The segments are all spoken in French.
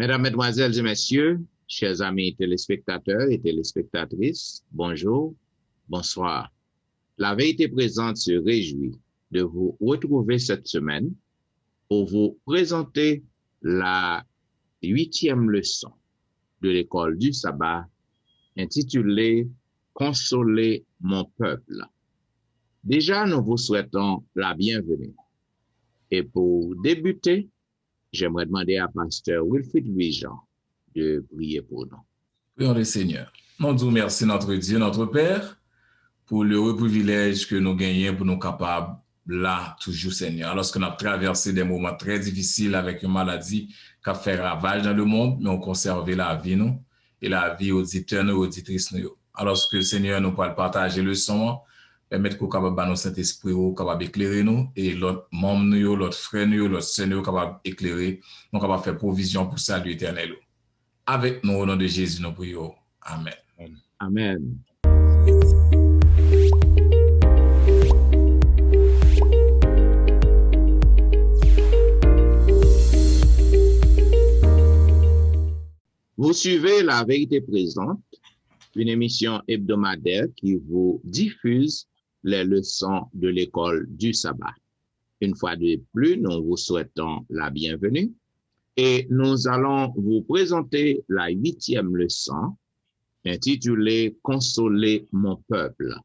Mesdames, Mesdemoiselles et Messieurs, chers amis téléspectateurs et téléspectatrices, bonjour, bonsoir. La Vérité Présente se réjouit de vous retrouver cette semaine pour vous présenter la 8e leçon de l'école du sabbat intitulée « Consoler mon peuple ». Déjà, nous vous souhaitons la bienvenue. Et pour débuter, j'aimerais demander à Pasteur Wilfrid Louis-Jean de prier pour nous. Prions le Seigneur. Nous disons merci notre Dieu, notre Père, pour l'heureux privilège que nous gagnons pour nous capables, là, toujours Seigneur. Lorsqu'on a traversé des moments très difficiles avec une maladie qui a fait ravage dans le monde, mais on conserve la vie, nous, et la vie auditeurs, nous, auditrices, nous. Alors que le Seigneur nous parle partager le son, permettre qu'on capable de nous Saint-Esprit, capable d'éclairer nous, et l'autre membre, nous, l'autre frère, nous, l'autre sœur, nous, capable d'éclairer, nous, capable de faire provision pour salut éternel. Avec nous, au nom de Jésus, nous prions. Amen. Amen. Vous suivez La Vérité Présente, une émission hebdomadaire qui vous diffuse les leçons de l'école du sabbat. Une fois de plus, nous vous souhaitons la bienvenue et nous allons vous présenter la 8e leçon intitulée « Consoler mon peuple ».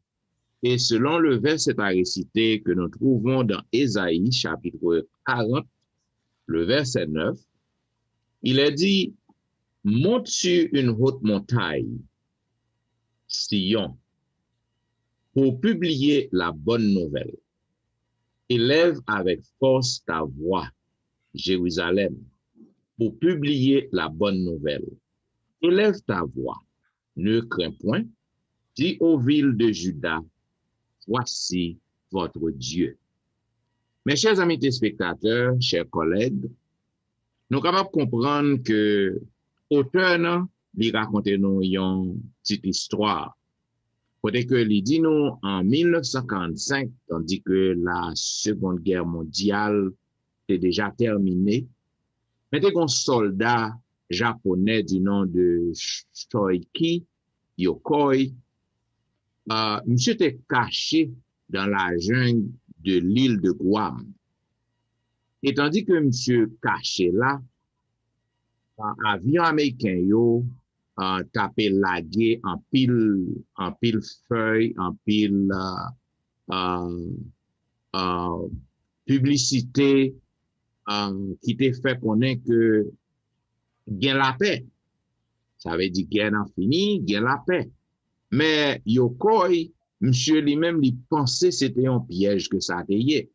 Et selon le verset à réciter que nous trouvons dans Ésaïe chapitre 40, le verset 9, il est dit « Monte sur une haute montagne, Sion, pour publier la bonne nouvelle. Élève avec force ta voix, Jérusalem, pour publier la bonne nouvelle. Élève ta voix, ne crains point, dis aux villes de Juda, voici votre Dieu. » Mes chers amis téléspectateurs, chers collègues, nous sommes capables de comprendre que l'auteur, il raconte nous une petite histoire. Côté que il dit nous en 1945, tandis que la Seconde Guerre mondiale était déjà terminée, mais il y a un soldat japonais du nom de Shoichi Yokoi. Monsieur était caché dans la jungle de l'île de Guam. Et tandis que monsieur caché là, un avion américain yo tapé lagué en pile feuille, en pile publicité qui te fait connaître que gain la paix. Ça veut dire guerre n'a fini, gain la paix. Mais Yokoi, monsieur lui-même, il pensait c'était un piège que ça était.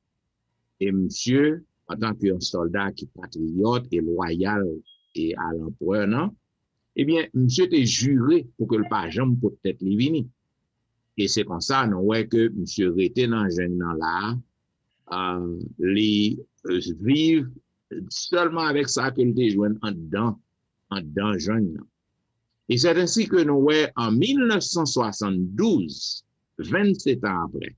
Et monsieur, en tant qu'un soldat qui patriote et loyal et à l'empereur, non? Eh bien, monsieur était juré pour que le pas jamais peut-être lui venir. Et c'est comme ça, nous voyons que monsieur était dans jeune là, vivre seulement avec ça qu'il était joint en dedans jeune. Et c'est ainsi que nous voyons en 1972, 27 ans après,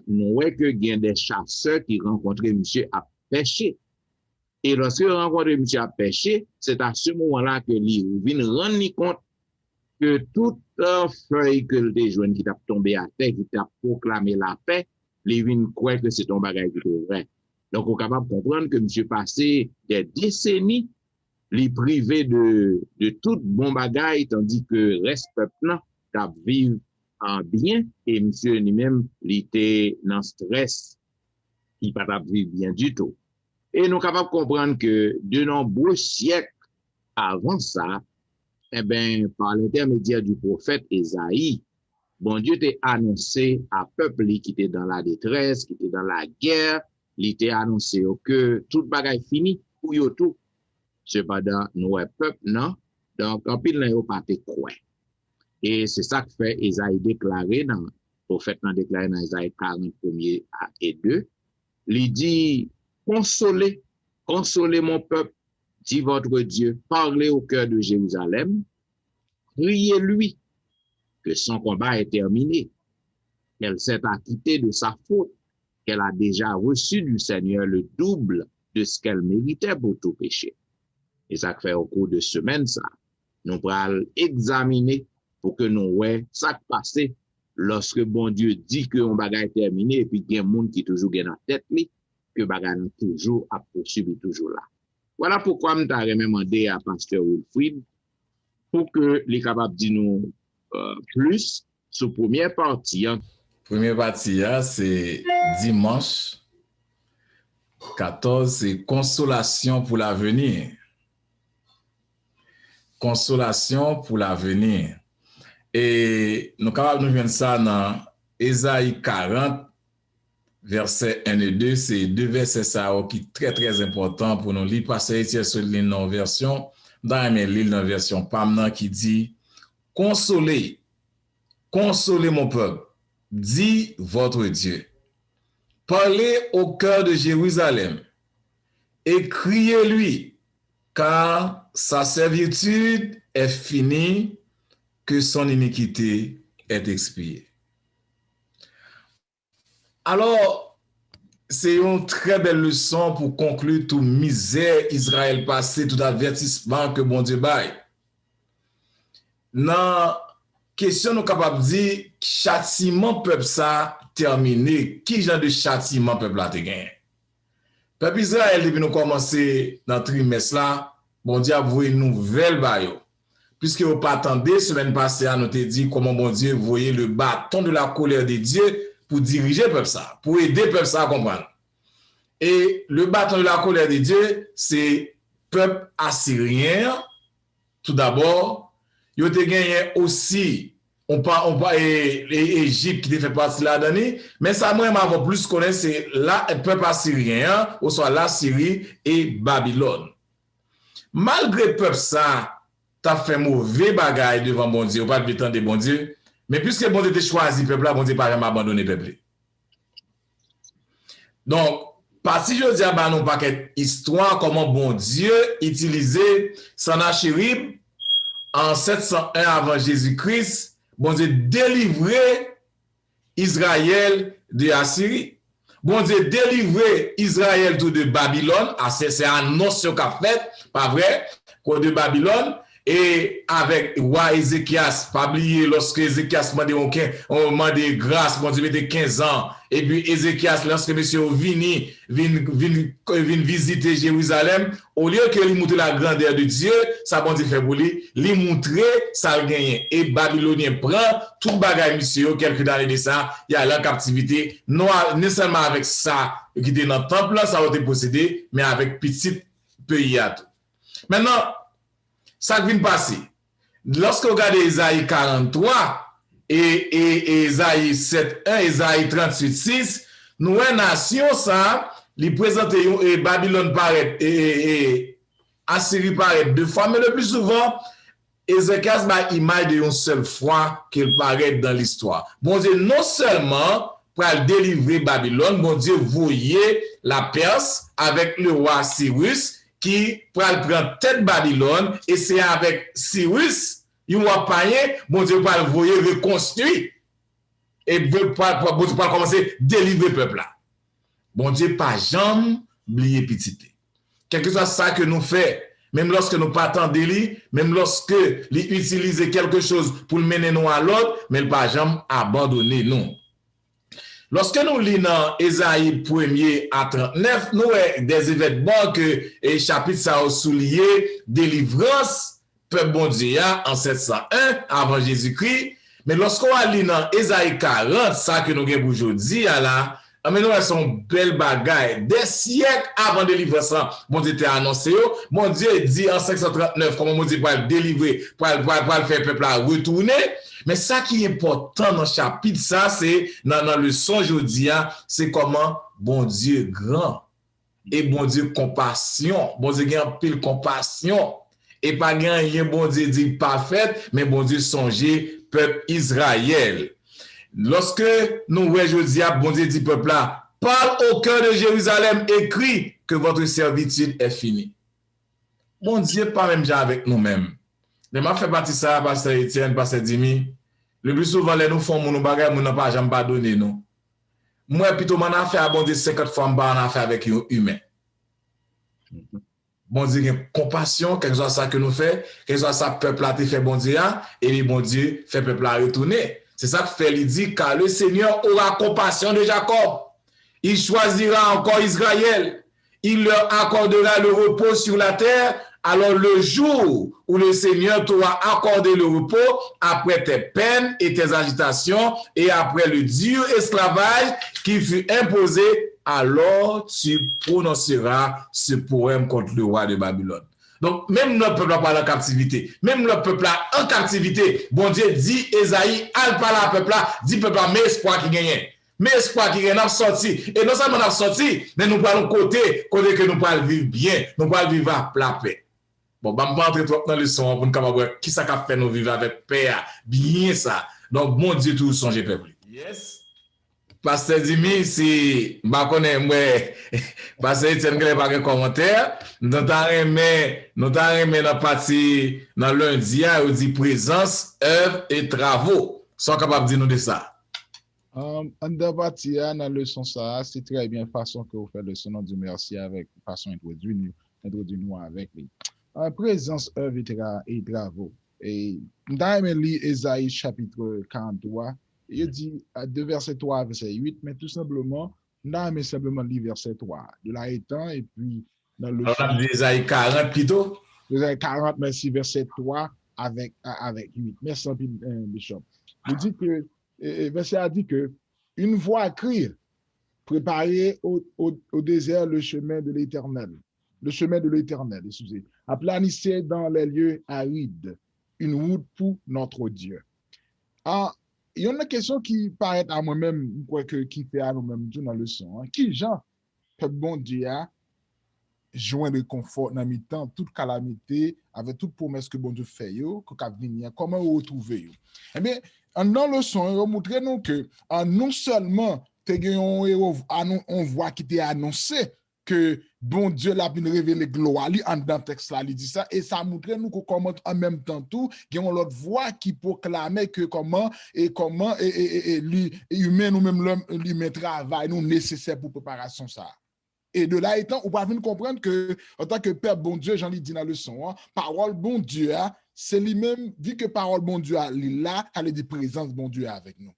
nous voyons que il y a des chasseurs qui rencontraient monsieur à pêcher. Et lorsque rencontre monsieur à pêcher, c'est à ce moment-là que lui vient rendre compte que toute feuille que les jeunes qui t'a tombé à terre, qui t'a proclamé la paix, lui vient croire que c'est un bagage qui est vrai. Donc, on est capable de comprendre que monsieur passé des décennies, les privé de tout bon bagage, tandis que reste peuple t'a vivre en bien, et monsieur lui-même, il était dans stress, il pas vivre bien du tout. Et nous sommes capables de comprendre que de nombreux siècles avant ça, eh ben, par l'intermédiaire du prophète Ésaïe, bon Dieu t'a annoncé à peuple qui était dans la détresse, qui était dans la guerre, il t'a annoncé que tout bagaille fini pour yo tout. Cependant, nous peuple non, donc en pile n'a pas te croire. Et c'est ça que fait Ésaïe déclaré dans prophète n'a déclaré dans Ésaïe 40 1er et 2, il dit consolez mon peuple, dit votre Dieu, parlez au cœur de Jérusalem, priez-lui que son combat est terminé, qu'elle s'est acquittée de sa faute, qu'elle a déjà reçu du Seigneur le double de ce qu'elle méritait pour tout péché. Et ça fait au cours de semaine, ça, nous pourrons examiner pour que nous voyons ça qui passe lorsque bon Dieu dit que on bagage est terminé et puis il y a un monde qui toujours dans la tête, que bagage toujours à poursuivre toujours là. Voilà pourquoi je t'ai demandé à Pasteur Wilfrid pour que les capables de dire nous plus sur première partie. Première partie, c'est dimanche 14, c'est consolation pour l'avenir. Consolation pour l'avenir. Et nous sommes capables de voir ça dans Ésaïe 40, versets 1 et 2. C'est deux versets ça qui sont très très importants pour nous lire. Parce que c'est sur l'île dans version, dans l'île dans version PAM qui dit consolez, consolez mon peuple, dit votre Dieu. Parlez au cœur de Jérusalem et criez-lui, car sa servitude est finie, que son iniquité est expiée. Alors, c'est une très belle leçon pour conclure toute misère Israël passé, tout avertissement que bon Dieu baille. Dans question, nous sommes capables de dire châtiment peuple ça terminé. Qui genre de châtiment peuple a te gagné? Peuple Israël, depuis nous commencer dans le trimestre là, bon Dieu a voué une nouvelle baille. Puisque vous pas attendez, semaine passée, nous te dit comment bon Dieu voyait le bâton de la colère de Dieu pour diriger le peuple ça, pour aider le peuple ça à comprendre. Et le bâton de la colère de Dieu, c'est peuple assyrien, tout d'abord. Il a gagné aussi, on parle Égypte qui fait partie de la donnée, mais ça, moi, je plus connaître, c'est le peuple assyrien, ou soit la Syrie et Babylone. Malgré le peuple ça, t'as fait mauvais bagaille devant bon Dieu, ou pas de temps de bon Dieu, mais puisque bon Dieu t'a choisi le peuple là, bon Dieu pas vraiment abandonné le peuple. Donc, parce que je dis à nous paquet histoire comment bon Dieu utilisait Sennachérib en 701 avant Jésus-Christ, bon Dieu délivrer Israël de Assyrie. Bon Dieu délivrer Israël de Babylone, c'est un notion qu'a fait, pas vrai, de Babylone. Et avec roi Ézéchias, pas oublier lorsque Ézéchias m'a demandé grâce, bon Dieu mettait 15 ans. Et puis Ézéchias, lorsque monsieur vini visiter Jérusalem, au lieu que lui montrer la grandeur de Dieu, ça bon Dieu fait pour lui montrer ça le gagner. Et Babylonien prend tout bagage monsieur, quelques années de ça, il y a la captivité, non seulement avec ça qui était dans le temple, ça a été possédé, mais avec petit pays à tout. Maintenant, ça vient passer. Lorsque vous regardez Ésaïe 43 et Ésaïe 7.1, Ésaïe 38.6, nous, une nation, ça, les présente et Babylone paraît et Assyrie paraît deux fois, mais le plus souvent, Ézéchias m'a image d'une seule fois qu'il paraît dans l'histoire. Bon Dieu, non seulement pour délivrer Babylone, bon Dieu voyait la Perse avec le roi Cyrus, qui prend tête Babylone, et c'est avec Cyrus, il va payer, bon Dieu va le voyer reconstruit, et bon Dieu va commencer à délivrer le peuple là. Bon Dieu pas jamais oublier petit. Quel que soit ça que nous faisons, même lorsque nous partons de lui, même lorsque lui utilise quelque chose pour le mener nous à l'autre, mais il pas jamais abandonner nous. Lorsque nous lisons Ésaïe 1er à 39, nous avons des événements que le chapitre ça a souligné, délivrance, peuple bon Dieu en 701 avant Jésus-Christ. Mais lorsqu'on lit dans Ésaïe 40, ça que nous avons aujourd'hui, là, mais nous avons une belle bagaille. Des siècles avant délivrance, bon Dieu t'a annoncé, mon Dieu dit en 539, comment mon Dieu va le délivrer, pour le faire peuple à retourner. Mais ça qui est important dans le chapitre, ça, c'est dans le son aujourd'hui, c'est comment bon Dieu grand et bon Dieu compassion. Bon Dieu a pile compassion. Et pas rien, bon Dieu dit parfait, mais bon Dieu songeait peuple Israël. Lorsque nous voyons aujourd'hui, bon Dieu dit peuple là, parle au cœur de Jérusalem, écrit que votre servitude est finie. Bon Dieu, pas même déjà avec nous-mêmes. Je m'a fait partie de ça, Pasteur Etienne, Pasteur Dimi. Le plus souvent, les nous font mon bagage, nous n'avons pas jamais donné nous. Moi, plutôt, mon affaire, bon Dieu, 50 fois, on a affaire avec un humain. bon Dieu a compassion, quelque chose ça que nous fait, quelque chose ça peuple a fait bon Dieu, et le bon Dieu fait peuple à retourner. C'est ça que fait, il dit, car le Seigneur aura compassion de Jacob. Il choisira encore Israël. Il leur accordera le repos sur la terre. Alors le jour où le Seigneur t'aura accordé le repos, après tes peines et tes agitations, et après le dur esclavage qui fut imposé, alors tu prononceras ce poème contre le roi de Babylone. Donc, même notre peuple pas en captivité, même notre peuple en captivité, bon Dieu dit, Esaïe, al pas la peuple là, dit peuple là, mais espoir qui gagne. Mais espoir qui gagne, n'a sorti. Et non seulement n'a sorti, mais nous parlons côté que nous parlons vivre bien, nous parlons vivre à la paix. Bon, bah, je vais entrer dans le son pour nous capable qui ça qu'a fait nous vivre avec paix, bien ça. Donc, bon Dieu, tout songe peuple. Yes. Pasteur Dimi, si je connais, moi, Pasteur Etienne, il n'y a pas de commentaire. Nous avons aimé la partie dans lundi, où dit présence, œuvre et travaux. Sont capables de dire nous de ça. En deux parties, dans la leçon, ça, c'est très bien façon que vous faites le son du merci avec façon introduire nous avec lui. En présence, œuvre et travaux. Et dans Ésaïe chapitre 43, il dit de verset 3 à verset 8, mais tout simplement, mais simplement lire verset 3. De là étant, et puis dans le. Alors, Ésaïe 40 plutôt. Ésaïe 40, merci, verset 3 avec 8. Merci, Bishop. Il dit que, verset a dit que, une voix crie, préparez au désert le chemin de l'Éternel. Le chemin de l'Éternel, excusez. Aplanissez dans les lieux arides une route pour notre Dieu. Ah, il y a une question qui paraît à moi-même, qui fait à nous-mêmes tout dans le son. Qui, Jean, peuple bon Dieu, a joint le confort dans mi-temps, toute calamité, avec toute promesse que bon Dieu fait, comment vous retrouvez? Eh bien, dans le son, on montre nous que non seulement on voit qui était annoncé que bon Dieu l'a bien révélé gloire dans le texte là, il dit ça, et ça montre nous que comment en même temps tout, il y a une autre voix qui proclamait que comment l'humain nous même l'homme lui travail nous nécessaire pour préparation ça. Et de là étant, on va venir comprendre que en tant que Père bon Dieu, j'en ai dit dans le son, parole bon Dieu, c'est lui-même, vu que parole bon Dieu est là, elle est de présence bon Dieu avec nous.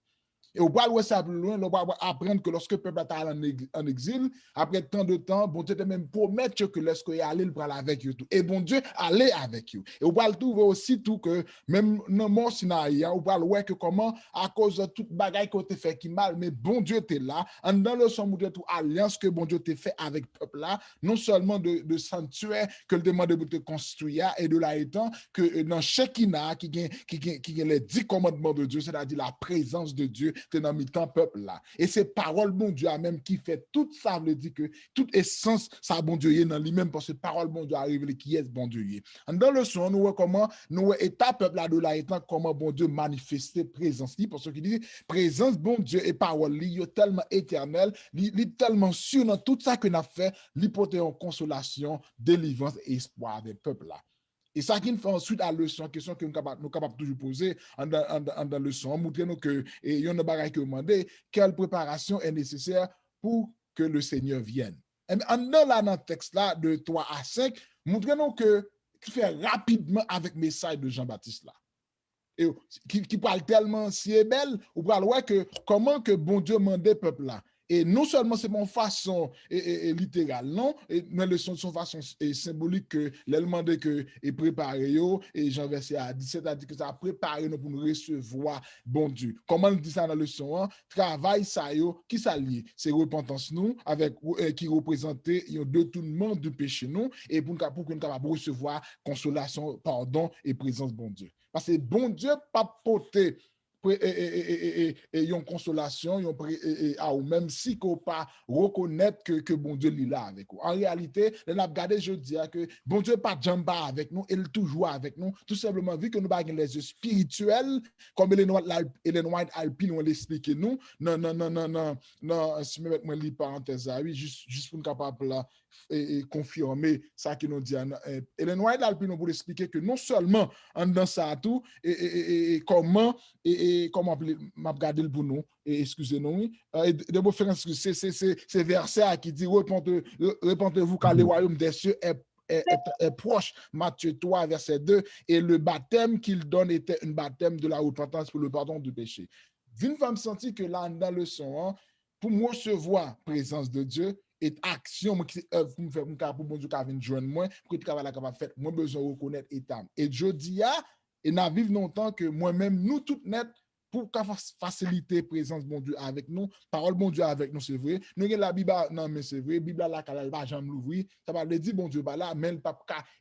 Et on va voir ça plus loin, on va apprendre que lorsque le peuple est en exil, après tant de temps, bon Dieu te même promettre que lorsque il allait, il parle avec eux tout. Et bon Dieu allait avec eux. Et on va le trouver aussi tout que même dans mon Sinaï, on va voir que comment, à cause de toute bagaille qu'on te fait qui mal, mais bon Dieu t'es là, en dans le son de toute alliance que bon Dieu t'a fait avec le peuple là, non seulement de sanctuaire que le demande de te construire, et de là étant que dans Shekinah, qui a les 10 commandements de Dieu, c'est-à-dire la présence de Dieu, dans le temps peuple là. Et c'est parole bon Dieu même qui fait tout ça, veut dire que toute essence, ça bon Dieu est dans lui-même, parce que parole bon Dieu a révélé qui est bon Dieu. Dans le son, nous voyons comment, nous voyons état peuple là de là étant, comment bon Dieu manifester présence, parce qu'il dit, présence bon Dieu et parole, il est tellement éternel, il est tellement sûr dans tout ça que nous avons fait, l'hypothèse en consolation, délivrance et espoir des peuples là. Et ça qui nous fait ensuite à la leçon, question que nous sommes capables toujours poser dans la leçon, montrez-nous que il y a une bagaille que demander, quelle préparation est nécessaire pour que le Seigneur vienne. Et dans le texte là, de 3 à 5, montrez-nous que qui fait rapidement avec le message de Jean-Baptiste là. Et qui parle tellement si est belle, ou parle ouais que comment que bon Dieu mandait peuple là. Et non seulement c'est mon façon littérale, non, mais le son façon symbolique que l'élément de que est préparé et Jean verset à 17 a dit que ça a préparé nous pour nous recevoir bon Dieu. Comment on dit ça dans le son? Travail ça yo qui s'allie, c'est repentance nous avec qui représentait un détournement du péché nous et pour que nous capable recevoir consolation, pardon et présence bon Dieu. Parce que bon Dieu pas porter et une consolation, ou même si qu'on pas reconnaître que bon Dieu est là avec nous. En réalité, on a regardé, je dis que bon Dieu pas jamba avec nous, il est toujours avec nous, tout simplement vu que nous avons les yeux spirituels, comme les noirs alpines on l'explique nous, non, si je mets moi les parenthèses à oui, juste pour nous capable là et confirmer ça qui nous dit. Et les noirs alpines pour expliquer que non seulement en dans ça tout et comment comment m'a regardé pour nous et excusez-nous de faire c'est verset qui dit répondez-vous car le royaume des cieux est est proche. Matthieu 3, verset 2. Et le baptême qu'il donne était un baptême de la repentance pour le pardon du péché. Vine va me sentir que là, dans le son, pour moi recevoir présence de Dieu, et action moi qui œuvre pour me faire pour bon Dieu qui vient joindre moi pour que travail là capable faire moi besoin reconnaître état et je dis et n'a vivre longtemps que moi-même nous tout net pour faciliter présence bon Dieu avec nous parole bon Dieu avec nous c'est vrai nous avons la Bible non mais c'est vrai Bible là qu'elle va jamais l'ouvrir ça va dire bon Dieu là mais pas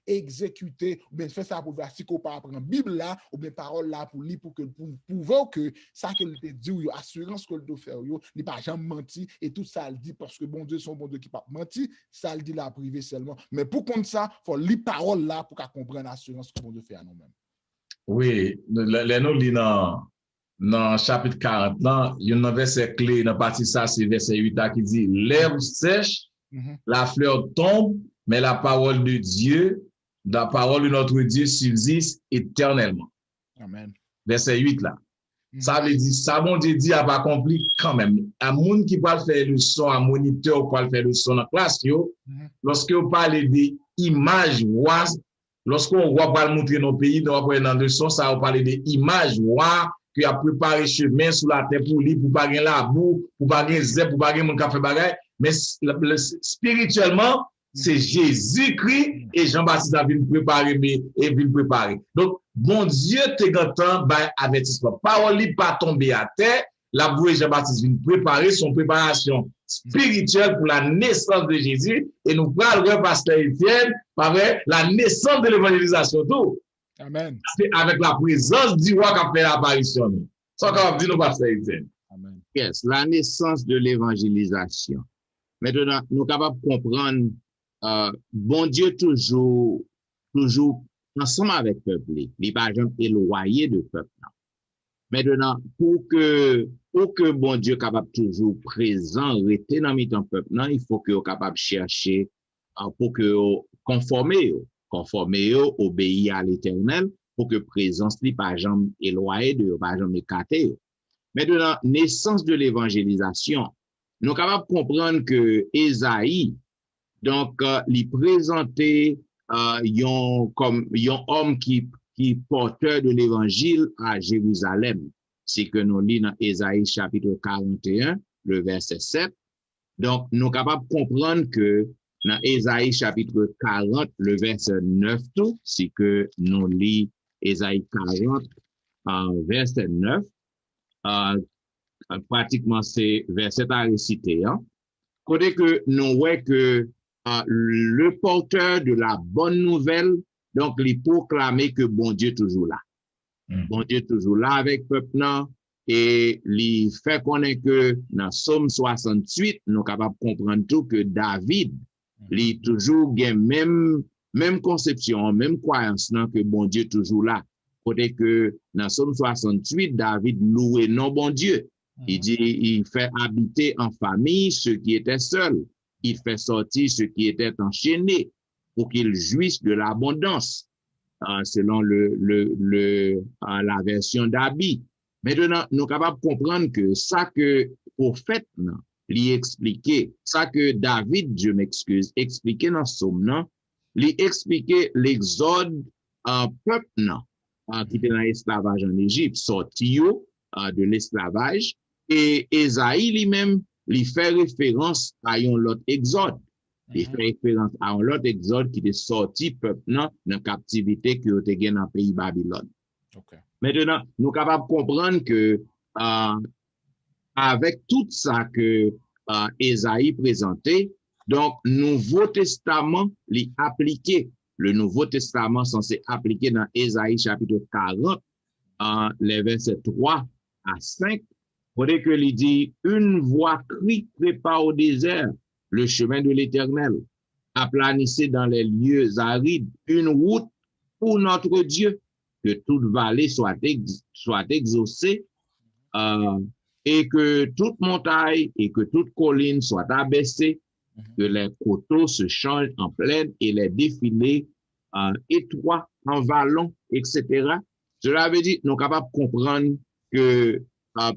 exécuter ou bien faire ça pour si qu'on pas apprendre Bible là ou bien parole là pour lire pour prouver que ça que te dit ou assurance que le doit faire yo il pas jamais menti et tout ça le dit parce que bon Dieu son bon Dieu qui pas menti ça le dit la privé seulement mais pour contre ça faut lire parole là pour comprendre l'assurance que bon Dieu fait à nous-mêmes. Oui, les nous lisons dans chapitre 40, il y a un verset clé dans la partie ça, c'est verset 8 qui dit l'herbe sèche, la fleur tombe, mais la parole de Dieu, la parole de notre Dieu subsiste éternellement. Amen. Verset 8 là. Ça veut dire, ça bon Dieu dit a pas accompli quand même. Un monde qui va faire le son, un moniteur qui va faire le son dans la classe, lorsque vous parlez des images, lorsqu'on va montrer nos pays, nous va dans le son, ça va parler des images, qui a préparé chemin sous la terre pour lui, pour pas gagner la boue, pour pas gagner zèbre, pour pas gagner mon café bagay. Mais spirituellement, c'est Jésus-Christ et Jean-Baptiste a venu préparer, Donc, bon Dieu te gantan, avertissement. Parole li pas tomber à terre, la bouée Jean-Baptiste vient préparer son préparation spirituelle pour la naissance de Jésus et nous parlons le pasteur Étienne par la naissance de l'évangélisation tout. Amen. C'est avec la présence du roi qui a fait l'apparition. Ça qu'on dit nous pasteur Étienne. Amen. Yes, la naissance de l'évangélisation. Maintenant, nous sommes capables de comprendre bon Dieu toujours ensemble avec le peuple. Il n'est pas jamais éloigné de peuple. Maintenant, pour que bon Dieu capable toujours présent, rester dans le peuple, il faut que vous capable de chercher pour que conformer, obéir à l'Éternel, pour que présence n'est pas jamais éloignée de, pas jamais écartée. Maintenant, naissance de l'évangélisation, nous sommes capables de comprendre que Ésaïe, donc, il présentait comme un homme qui porteur de l'évangile à Jérusalem. C'est que nous lisons dans Ésaïe chapitre 41, le verset 7. Donc, nous sommes capables de comprendre que dans Ésaïe chapitre 40, le verset 9, tout, c'est que nous lisons Ésaïe 40, verset 9. Pratiquement, c'est verset à réciter. Côté que nous voyons que le porteur de la bonne nouvelle, donc, il proclamer que bon Dieu toujours là. Bon Dieu toujours là avec le peuple, et il fait connaître que dans Somme 68, nous sommes capables de comprendre tout que David, il toujours gagne même conception, même croyance, que bon Dieu toujours là. Côté que dans Somme 68, David louait non bon Dieu. Il dit, il fait habiter en famille ceux qui étaient seuls. Il fait sortir ceux qui étaient enchaînés pour qu'ils jouissent de l'abondance, selon la version d'Abi. Maintenant, nous sommes capables de comprendre que ça que prophète lui expliquait, ça que David, je m'excuse, expliquait dans Somme, lui expliquait l'exode peuple qui était dans l'esclavage en Égypte, sorti de l'esclavage, et Ésaïe lui-même lui fait référence à l'autre exode. Il fait référence à l'autre exode qui est sorti peuple dans la captivité qui était gagné dans le pays Babylone. Okay. Maintenant, nous sommes capables de comprendre que avec tout ça que Ésaïe présentait, donc Nouveau Testament l'y appliqué. Le Nouveau Testament censé appliquer dans Ésaïe chapitre 40, les versets 3 à 5. Faudrait que l'il dit, une voix crie prépare au désert le chemin de l'Éternel, aplanissez dans les lieux arides une route pour notre Dieu, que toute vallée soit exaucée, et que toute montagne et que toute colline soit abaissée, que les coteaux se changent en plaine et les défilés étroits en vallons, etc. Cela veut dire, nous sommes capables de comprendre que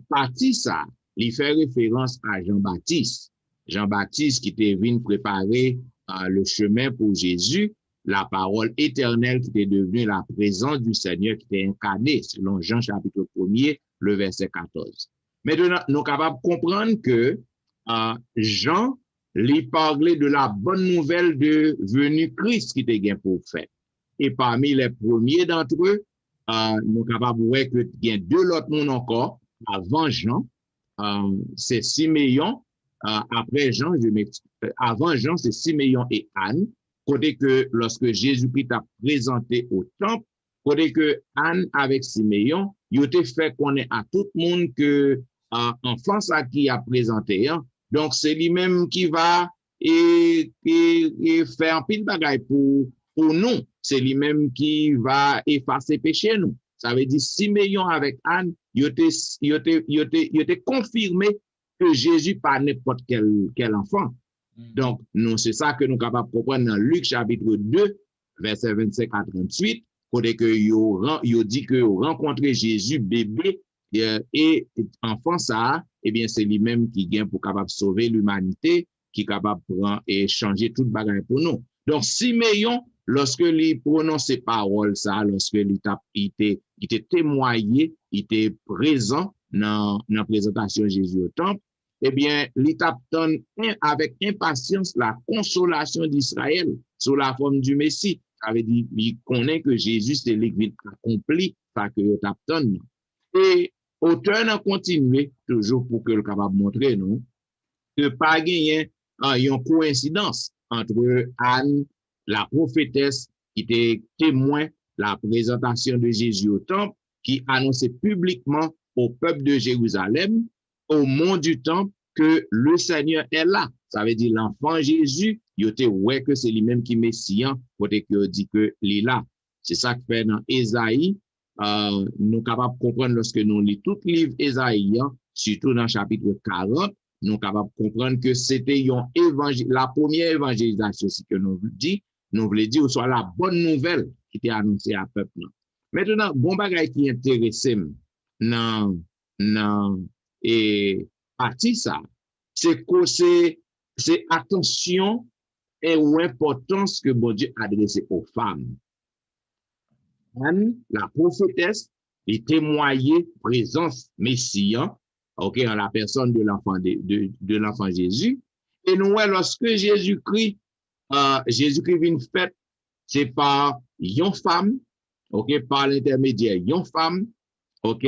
partie ça, il fait référence à Jean-Baptiste. Jean-Baptiste qui était venu préparer le chemin pour Jésus. la parole éternelle qui était devenue la présence du Seigneur qui était incarnée, selon Jean chapitre 1er, le verset 14. Maintenant, nous sommes capables de comprendre que Jean lui parlait de la bonne nouvelle de venue Christ qui était bien pour faire. Et parmi les premiers d'entre eux, nous sommes capables de voir qu'il y a deux autres mondes encore, avant Jean, c'est Siméon, après Jean, avant Jean, c'est Siméon et Anne, côté que lorsque Jésus-Christ a présenté au temple, côté que Anne avec Siméon, il a fait connaître à tout le monde que enfant ça qui a présenté, hein. Donc c'est lui-même qui va et faire un pile bagaille pour nous, c'est lui-même qui va effacer péché nous. Ça veut dire Siméon avec Anne, il était confirmé que Jésus pas n'importe quel enfant. Donc, nous, c'est ça que nous sommes capables de comprendre dans Luc chapitre 2, verset 25 à 38, côté que il dit que rencontrer Jésus bébé et enfant ça, eh bien, c'est lui-même qui vient pour capable sauver l'humanité, qui est capable de prendre et changer toute bagarre pour nous. Donc, Siméon, lorsque il prononce ces paroles, ça, lorsque il était témoigné, il était présent dans la présentation de Jésus au temple, eh bien, il attend avec impatience la consolation d'Israël sous la forme du Messie. Ça veut dire qu'il connaît que Jésus, c'est l'église accompli, pas que il attend. Et auteur a continué, toujours pour que le capable montrer, nous, que pas gagné une coïncidence entre Anne, la prophétesse, qui était témoin de la présentation de Jésus au temple, qui annonçait publiquement au peuple de Jérusalem, au monde du temple, que le Seigneur est là. Ça veut dire l'enfant Jésus, il était ouais que c'est lui-même qui est messian, côté que dit que il est là. C'est ça que fait dans Ésaïe. Nous sommes capables de comprendre lorsque nous lisons tout le livre Ésaïe, surtout dans le chapitre 40, nous sommes capables de comprendre que c'était la première évangélisation, c'est que nous voulons dire, soit la bonne nouvelle qui était annoncée à peuple. Maintenant, bon bagay qui intéresse et partie ça, c'est que c'est attention et ou importance que bon Dieu adresse aux femmes. Anne, la prophétesse, est témoignée présence messian, ok, en la personne de l'enfant Jésus. Et nous, lorsque Jésus-Christ vient fait, c'est par une femme, ok, par l'intermédiaire d'une femme, ok.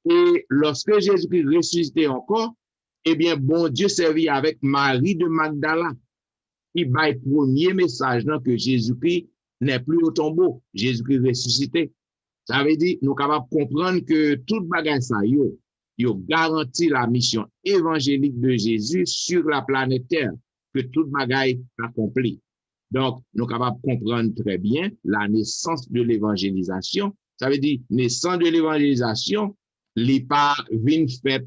Et lorsque Jésus-Christ ressuscité encore, eh bien, bon Dieu servit avec Marie de Magdala. Il va le premier message que Jésus-Christ n'est plus au tombeau. Jésus-Christ ressuscité. Ça veut dire, nous sommes capables de comprendre que toute bagage ça, yo garantit la mission évangélique de Jésus sur la planète Terre, que toute bagage accompli. Donc, nous sommes capables de comprendre très bien la naissance de l'évangélisation. Ça veut dire, naissance de l'évangélisation, n'est pas vient fait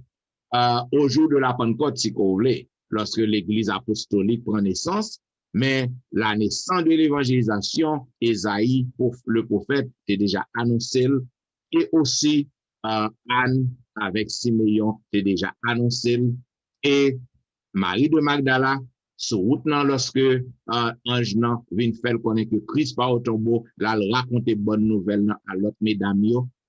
au jour de la Pentecôte, si vous voulez, lorsque l'Église apostolique prend naissance, mais la naissance de l'évangélisation, Ésaïe, le prophète, est déjà annoncé, et aussi Anne avec Siméon, est déjà annoncé, et Marie de Magdala, sur route, lorsque ange vient faire connaître que Christ pas au tombeau, là, raconter bonne nouvelle à l'autre mesdames,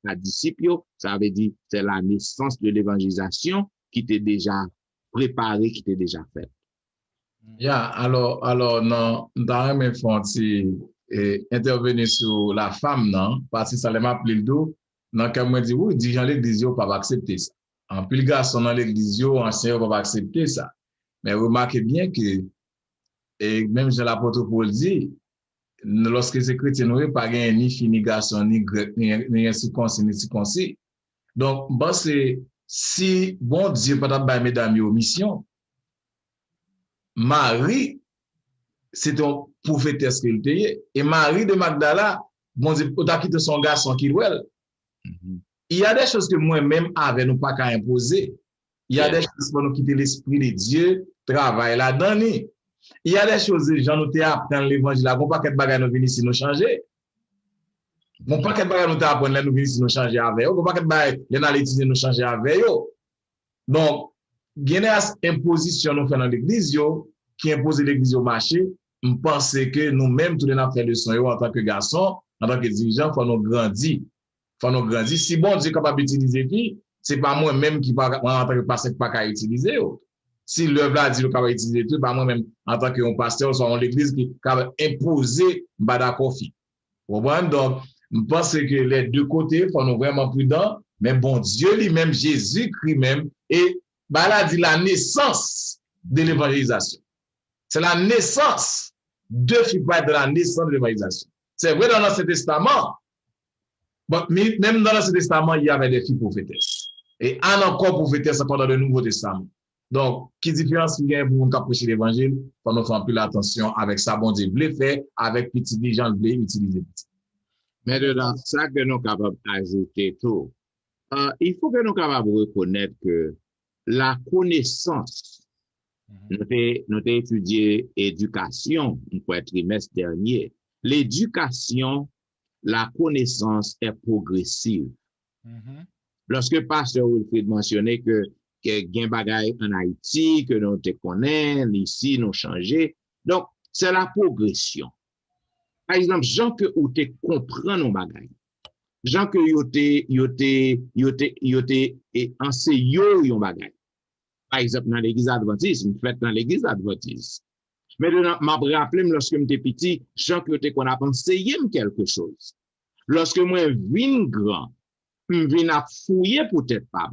la disciple, ça veut dire c'est la naissance de l'évangélisation qui était déjà préparée, qui était déjà faite. Alors, non, dans mes fonds, intervenir sur la femme, non, parce que ça m'a appelé le dos, non, quand moi dit, oui, dit Jean l'église, pas va accepter ça. En plus, le garçon dans l'église, ancien, pas accepter ça. Mais remarquez bien que, et même Jean l'apôtre Paul dit, lorsque ces chrétiens n'auraient pas gagné ni fini garçon, ni grec, ni circoncis, ni circoncis. Donc, bon, c'est, si bon Dieu, peut-être, bah, mesdames, aux missions, Marie, c'est un prophétesse qu'il était, et Marie de Magdala, bon Dieu, peut-être quitté son garçon qui l'ouel. Il y a des choses que moi-même avait nous pas qu'à imposer. Il y a des choses pour nous quitter l'esprit de Dieu, travail là-dedans. Il y a des choses, j'en noté apprendre l'évangile, bon paquet de bagages nous venir ici nous changer. Bon paquet de bagages nous apprendre là nous venir ici nous changer avec eux. Bon paquet de bagages les dans l'étudier nous changer avec eux. Donc, il y a une imposition nous fait dans l'église qui impose l'église au marché, je pense que nous-mêmes, tous les gens fait leçon en tant que garçons, en tant que dirigeants, faut nous grandir. Faut nous grandir. Si bon Dieu est capable d'utiliser qui, c'est pas moi-même qui en tant que pasteur pas qu'à utiliser. Si l'œuvre là dit capable d'utiliser tout, pas moi-même en tant que pasteur, soit en l'église qui capable imposer bada kofi. Vous comprenez? Donc, je pense que les deux côtés, faut nous vraiment prudents. Mais bon Dieu lui-même, Jésus-Christ même, et bah là dit la naissance de l'évangélisation. C'est la naissance de Philippe de la naissance de l'évangélisation. C'est vrai dans l'Ancien Testament, mais même dans l'Ancien Testament, il y avait des filles prophétesses. Et un encore prophétesse encore dans le Nouveau Testament. Donc, qui différence il y a pour nous approcher l'évangile, pour nous faire plus attention avec ça, bon Dieu voulait faire, avec petit gens voulait utiliser. Mais dans ça que nous sommes capables d'ajouter tout, il faut que nous sommes capables de reconnaître que la connaissance, nous avons étudié éducation pour le trimestre dernier. L'éducation, la connaissance est progressive. Lorsque Pasteur Wilfrid mentionnait que il y a des bagailles en Haïti, que nous te connaissons, ici, nous changé. Donc, c'est la progression. Par exemple, gens que ou te comprend nos bagailles. Gens que yote enseigné yon bagaille. Par exemple, dans l'église adventiste, nous fait dans l'église adventiste. Mais m'a rappelé lorsque j'étais petit, gens que yote qu'on a enseigné quelque chose. Lorsque moi vin grand, vin a fouiller peut-être pas.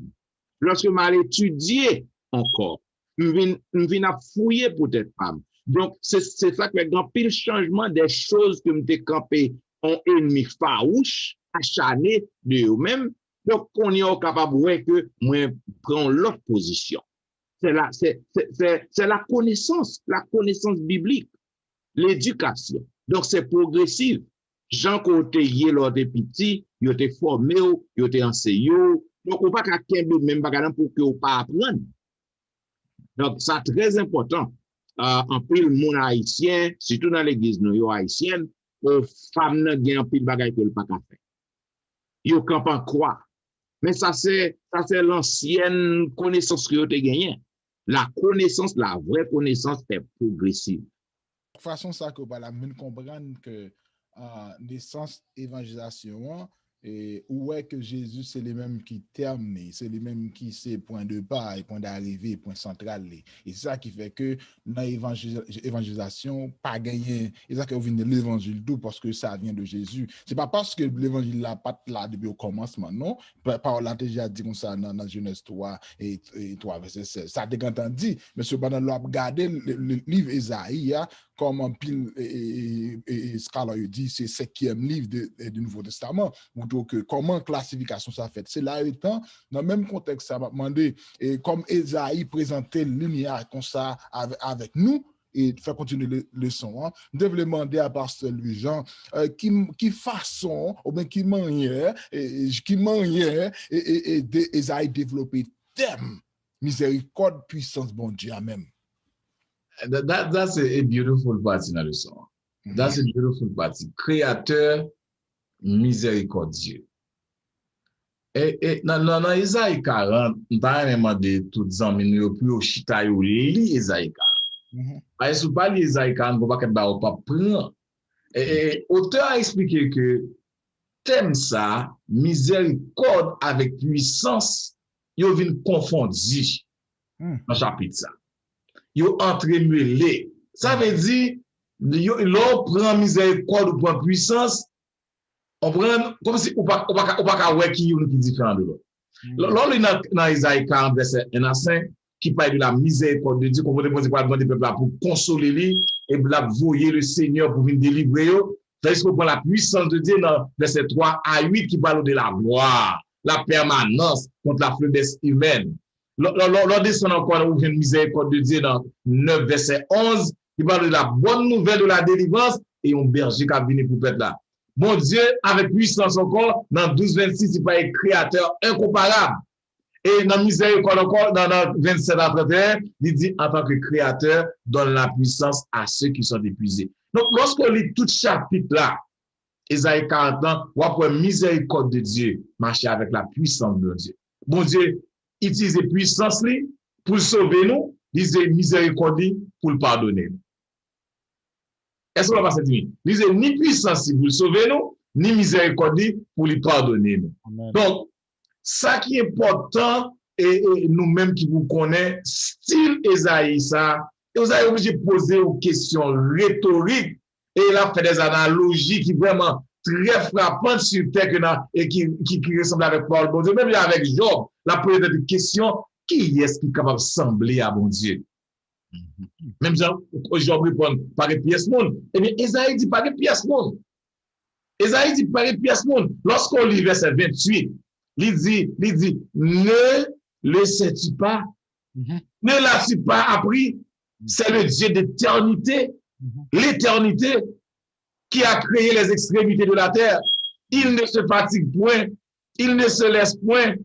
Lorsque m'a étudié encore, vin a fouiller peut-être pas. Donc, c'est ça que dans pile changement des choses que m'étais campé en ennemi farouche, acharné de eux-mêmes. Donc, on y est capable de que moi prends l'autre position. C'est la connaissance biblique, l'éducation. Donc, c'est progressif. Jean côté yé lors des petits, ils étaient formés, ils étaient enseignés. Donc, on ne peut pas qu'un même bagarre pour que vous pas apprendre. Donc, c'est très important. En pile monde haïtien, surtout dans l'église nous haïtienne, femmes n'a gain en pile bagaille que le pas faire. Yo camp en croix. Mais ça c'est l'ancienne connaissance que vous avez gagné. La connaissance, la vraie connaissance est progressive. De façon ça que bah la même comprendre que naissance évangélisation et où est que Jésus c'est les mêmes qui termine, c'est les mêmes qui c'est point de part et point d'arrivée, point central. Et c'est ça qui fait que dans l'évangélisation, pas gagner, et ça que vient de l'évangile tout parce que ça vient de Jésus. C'est pas parce que l'évangile là pas là depuis au commencement, non. Parole a déjà dit comme ça dans Genèse 3 et 3 verset 16. Ça t'est entendu, mais cependant l'on a regardé le livre Ésaïe, comme un pile et Scala dit, c'est 5e livre du Nouveau Testament. Donc, comment classification ça fait? C'est là étant, dans le même contexte, ça m'a demandé, et comme Ésaïe présentait lumière comme ça avec nous, et faire continuer le leçon, je devais demander à Pasteur Louis-Jean qui façon, ou bien qui manière, et Ésaïe développer thème, miséricorde, puissance, bon Dieu, même. That's a beautiful part in the song. That's a beautiful part. Créateur miséricordieux. Et dans Isaïe 40, on t'a demandé tout les amis nous plus au chita yo li Isaïe 40. Parce que pas li Isaïe 40 on pas pas prendre. Et auteur a expliqué que thème ça miséricorde avec puissance, yo vinn confondu dans chapitre ça. Yo entremêlé. Ça veut dire, l'on prend miséricorde ou prend puissance, on prend comme si on pas ouais qui est différent de l'autre. L'on dans Isaïe 40 verset 1 à 5 qui parle de la miséricorde de Dieu, qu'on veut demander le peuple pour consoler lui et pour voyer le Seigneur pour venir délivrer eux. C'est-à-dire qu'on prend la puissance de Dieu dans verset 3 à 8 qui parle de la gloire, la permanence contre la faiblesse humaine. L'on descend encore où vient une miséricorde de Dieu dans 9 verset 11 qui parle de la bonne nouvelle de la délivrance et un berger qui a venu pour peuple là. Bon Dieu, avec puissance encore, dans 12 26, il parle de créateur incomparable. Et dans miséricorde encore, dans 27 à 31, il dit en tant que créateur, donne la puissance à ceux qui sont épuisés. Donc, lorsqu'on lit tout chapitre là, Isaïe 40 ans, on voit miséricorde de Dieu marcher avec la puissance de Dieu. Bon Dieu, utiliser puissance pour sauver nous, disait miséricorde pour le pardonner. Est-ce qu'on va passer dit? Il dit ni puissance pour sauver nous, ni miséricorde pour lui pardonner nous. Amen. Donc, ça qui est important, et nous-mêmes qui vous connaissons, style Esaïe, ça, vous avez obligé de poser une question rhétorique, et il a fait des analogies qui vraiment très frappantes sur terre et qui ressemblent avec Paul, bon Dieu, même avec Job, la posé des questions, qui est-ce qui est capable de sembler à bon Dieu? Même Job répond, par les pièces monde. Eh bien, Esaïe dit, par les pièces monde. Esaïe dit, par les pièces monde. Lorsqu'on lit verset 28, il dit, ne le sais-tu pas? Ne l'as-tu pas appris? C'est le Dieu d'éternité, l'éternité qui a créé les extrémités de la terre. Il ne se fatigue point, il ne se laisse point.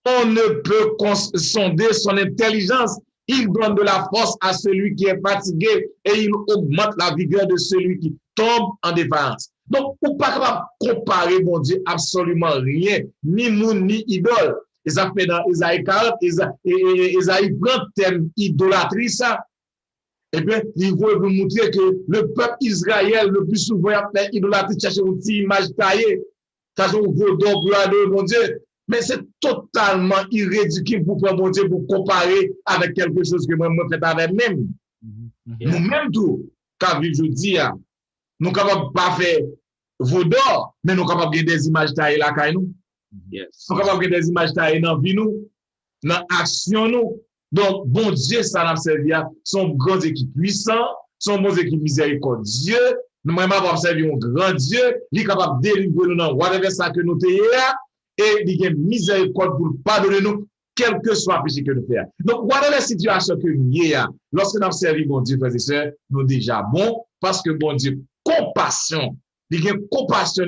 On ne peut sonder son intelligence. Il donne de la force à celui qui est fatigué et il augmente la vigueur de celui qui tombe en défaillance. Donc, on ne peut pas comparer, mon Dieu, absolument rien, ni monde, ni idole. Et ça fait dans Isaïe 40, Isaïe prend le thème idolâtrie, ça. Et bien, il veut vous montrer que le peuple Israël, le plus souvent, a fait idolâtrie, cherche une petite image taillée, cherche un veau d'or pour adorer, mon Dieu. Mais c'est totalement irréductible pour mon Dieu, pour comparer avec quelque chose que moi, je fais avec même. Nous-mêmes, tout, quand je dis, nous ne sommes capables de pas faire veau d'or, mais nous sommes capables de faire des images taillées là, quand nous. Nous sommes capables de faire des images taillées dans la vie, nous, dans l'action, nous. Donc, bon Dieu, ça n'a servi à son grand équipe puissant, son bon équipe miséricordieux. Nous même avoir servi un grand Dieu, il est capable de délivrer nous dans whatever ça que nous t'ayons et il a miséricorde pour pardonner nous, quel que soit le péché que nous faisons. Donc, voilà la situation que nous avons. Lorsque nous avons servi bon Dieu, frères et sœurs, nous déjà bon, parce que bon Dieu, compassion, il a compassion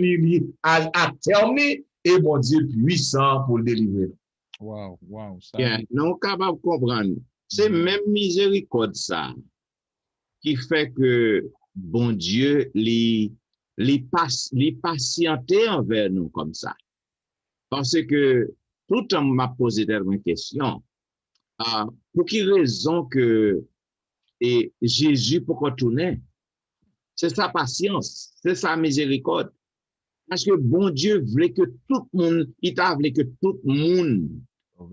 à terminer et bon Dieu puissant pour le délivrer. Wow. Ça... Yeah, nous sommes capables de comprendre. C'est même miséricorde ça qui fait que bon Dieu les patienter envers nous comme ça. Parce que tout le temps m'a posé des questions. Pour quelle raison que Jésus pour retourner? C'est sa patience, c'est sa miséricorde. Parce que bon Dieu voulait que tout le monde, il t'a voulu que tout le monde,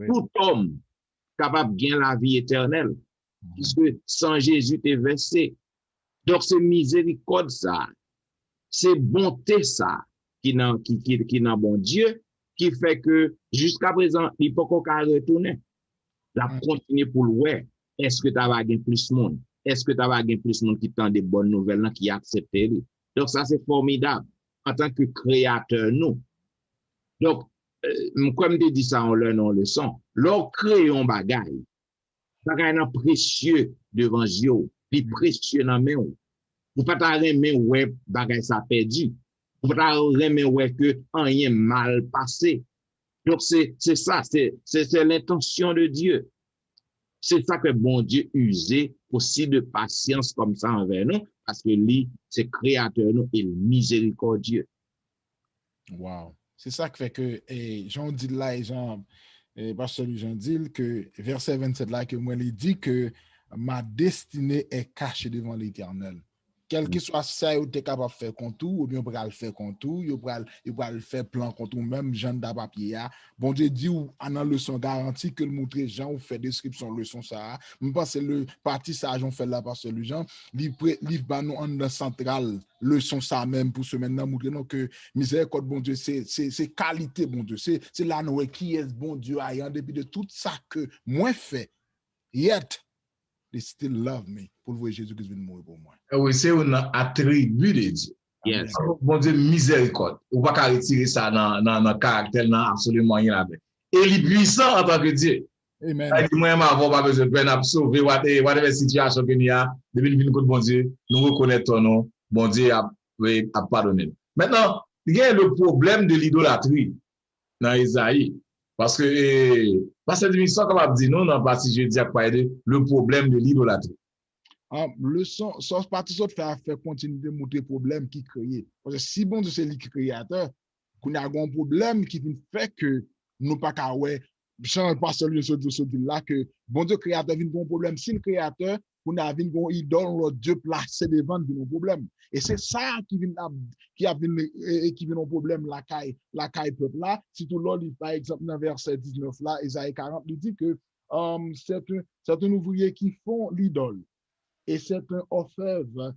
tout homme, capable de gagner la vie éternelle. Puisque sans Jésus, t'es versé. Donc, c'est miséricorde ça. C'est bonté ça qui n'a bon Dieu, qui fait que jusqu'à présent, il faut qu'on retourne. La continuer pour le ouais. Est-ce que tu vas gagner plus de monde? Est-ce que tu vas gagner plus de monde qui tend des bonnes nouvelles, qui acceptent? Donc, ça, c'est formidable. En tant que créateur, nous. Donc, comme tu dis ça en leur non leçon, leur créons bagaille. Bagaille non précieux devant Dieu, plus précieux dans mes mains. Vous pas remettre ouais bagaille ça perdu. Vous pas remettre ouais que rien mal passé. Donc c'est ça, c'est l'intention de Dieu. C'est ça que bon Dieu usait aussi de patience comme ça envers nous, parce que lui, c'est créateur nous et miséricordieux. Wow. C'est ça qui fait que Jean dit là, pasteur Jean dit que verset 27 là, que moi il dit que ma destinée est cachée devant l'Éternel. Quel que soit ça, vous êtes capable de faire contre ou bien vous pouvez le faire contre vous pouvez le faire plan contre vous, même Jean d'Apapier. Bon Dieu dit, dans leçon garantie que le montre Jean, ou fait description leçon ça. Je pense que le parti ça, Jean fait là par celui Jean, livre nous en central, leçon ça même pour ce maintenant, montrer que miséricorde, bon Dieu, c'est qualité, bon Dieu. C'est là nous qui est bon Dieu, en dépit de tout ça que moi fait, yet, they still love me. Pour le voir Jésus-Christ vient mourir pour moi. Oui, c'est un attribut de Dieu. Yes. Bon Dieu, miséricorde. On ne va pas retirer ça dans le caractère, dans absolument rien avec. Et il est puissant en tant que Dieu. Amen. Moi, je n'ai pas besoin de peine sauver whatever situation que nous avons. Depuis que nous bon Dieu, nous reconnaissons ton nom. Bon Dieu a pardonné. Maintenant, il y a le problème de l'idolâtrie dans Isaïe. Parce que, parce que l'émission, comme on dit, non, non, parce que je dis le problème de l'idolâtrie. Le son partie ça fait continuer de montrer problème qui crée. Parce que si bon Dieu c'est lui qui créateur, qu'on a un problème qui fait que nous pas qu'à ouais, change pas celui là que bon Dieu créateur vient un problème. Si le créateur pour nous avons une idole, notre Dieu placé devant nos problèmes. Et c'est ça qui vient un problème la caille peuple là. Si tout l'autre, par exemple, dans verset 19 là, Isaïe 40, il dit que c'est un ouvrier qui font l'idole. Et c'est un orfèvre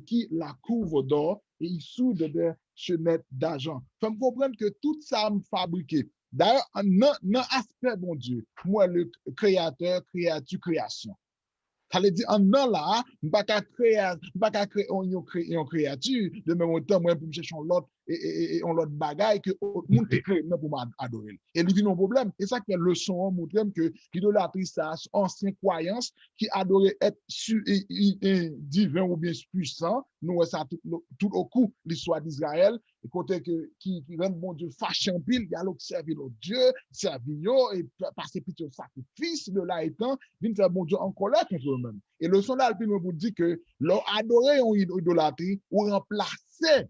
qui la couvre d'or et il soude des chaînettes d'argent. Faut me comprendre que tout ça me fabriqué. D'ailleurs, dans aspect, bon Dieu, moi, le créateur, créature, création. Ça veut dire, en non là, je ne peux pas créer une créature, de même temps, moi, pour me chercher l'autre bagaille que le monde crée pour m'adorer. Et il y a un problème. Et ça, quelle leçon montre que l'idolâtrie, c'est une ancienne croyance qui adorait être divin ou bien puissant. Nous, ça tout au coup, l'histoire d'Israël, côté qui rend bon Dieu fâché en pile, il y a l'observer l'autre Dieu, servir et passer plutôt sacrifice de là étant, vient faire bon Dieu en colère contre eux-mêmes. Et le son là, il vous dit que leur adorer une idolâtrie ou remplacer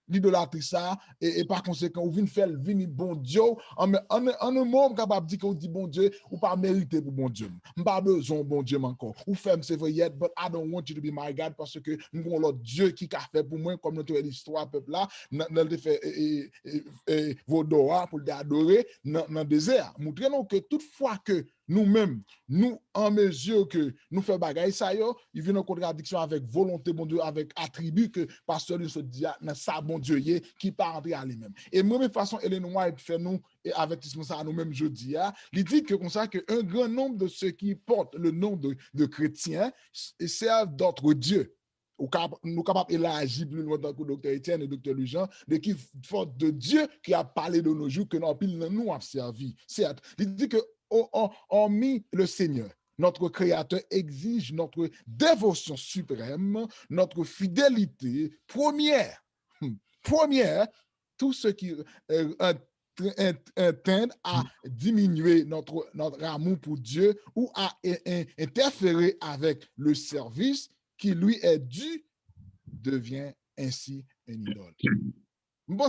l'idolâtrie ça et par conséquent ou vient faire venir bon Dieu en un mot capable de dire qu'on dit bon Dieu ou pas mérité pour bon Dieu pas besoin bon Dieu encore ou faire c'est vrai yet but I don't want you to be my God parce que nous avons l'autre Dieu qui a fait pour moi comme notre histoire peuple là dans fait vos doigts pour l'adorer dans le désert montrez-nous que toutefois que nous-mêmes, nous, en mesure que nous faisons bagaille ça, il vient en contradiction avec volonté, bon Dieu, avec attribut que pasteur se dit, dans ça, bon Dieu, qui part entrer à lui-même. Et de même façon, Ellen White fait nous, et avertissement ça à nous-mêmes jeudi, il dit que comme ça, qu'un grand nombre de ceux qui portent le nom de chrétiens servent d'autres dieux. Nous sommes capables d'élargir plus loin que le docteur Etienne et le docteur Lujan, de qui faute de Dieu qui a parlé de nos jours, que nous avons servi. Certes, il dit que hormis le Seigneur, notre Créateur exige notre dévotion suprême, notre fidélité première. Tout ce qui tend à diminuer notre amour pour Dieu ou à interférer avec le service qui lui est dû devient ainsi une idole. Bon,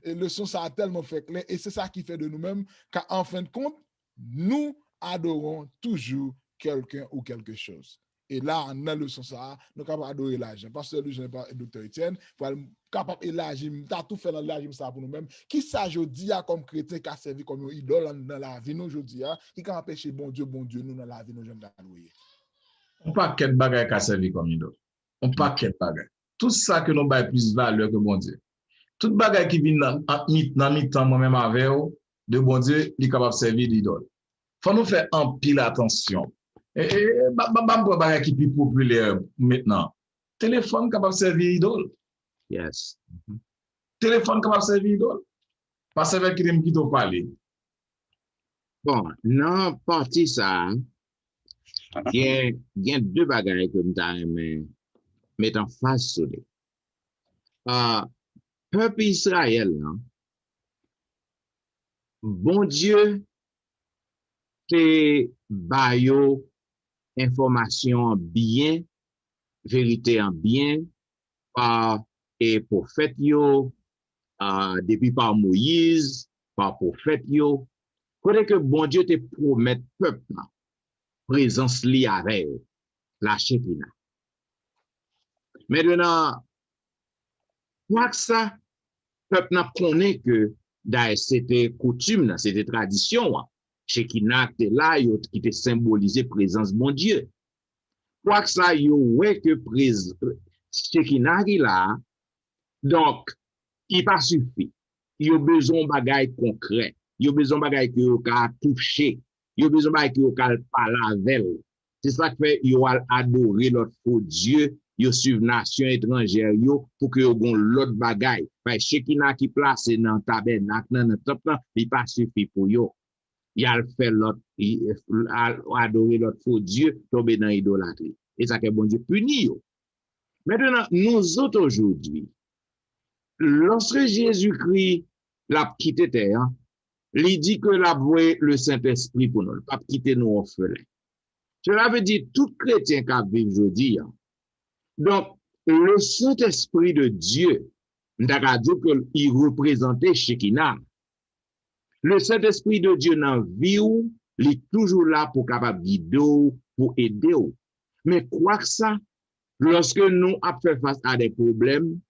le son, ça a tellement fait clair et c'est ça qui fait de nous-mêmes qu'en fin de compte, nous adorons toujours quelqu'un ou quelque chose. Et là, on a le sens ça, nous sommes capables d'adorer l'argent. Parce que je n'ai pas le docteur Etienne, pour être capable d'élargir, tu as tout fait dans l'argent ça pour nous-mêmes. Qui ça, je dis, comme chrétien, qui a servi comme une idole dans la vie, nous, je dis, qui a empêché bon Dieu, nous, dans la vie, nous, j'aime d'adorer. On pas quel bagage qui a servi comme idole. On pas quel bagage. Tout ça que nous avons plus valeur que bon Dieu. Tout bagage qui vient dans mi-temps, moi-même avec vous, de bon Dieu, il est capable de servir d'idole. Faut nous faire en pile attention. Bagage qui est plus populaire maintenant. Téléphone capable de servir idole. Yes. Téléphone capable de servir idole. Parce avec qui t'ont parlé. Bon, non, partie ça, il y a deux bagages que je mettre en face sur les. Peuple Israël, bon Dieu, c'est bayo information bien, vérité en bien, par et prophète yo, depuis par Moïse, par prophète yo, côté que bon Dieu te promet peuple, présence li avec la Shekinah. Maintenant, quoi que ça, peuple n'a connaît que c'était coutume, c'était tradition. Shekinah était là, qui te symbolisait présence bon Dieu. Quoi que ça, ouais que Shekinah est là, donc, il pas suffit. Il a besoin de bagaille concret. Il a besoin de bagaille que vous avez touché. Il a besoin de bagaille que vous avez parlé avec. C'est ça qui fait qu'il a adoré notre faux Dieu. Yo suivent nation étrangère yo pour que yo gon l'autre bagaille. Parce que Shekinah qui place dans tabernacle dans temple, il pas suffit pour yo. Il a fait l'autre, il a adoré l'autre faux Dieu, tomber dans l'idolâtrie. Et ça que bon Dieu punit yo. Maintenant, nous autres aujourd'hui, lorsque Jésus-Christ l'a quitté terre, il dit que l'a voué le Saint-Esprit pour nous, pas quitter nous orphelins. Cela veut dire tout chrétien qui vit aujourd'hui. Donc, le Saint-Esprit de Dieu, n'a dit qu'il représentait Shekinah. Le Saint-Esprit de Dieu dans la vie, il est toujours là pour capable guider, pour aider. Mais quoi que ça, lorsque nous avons fait face à des problèmes,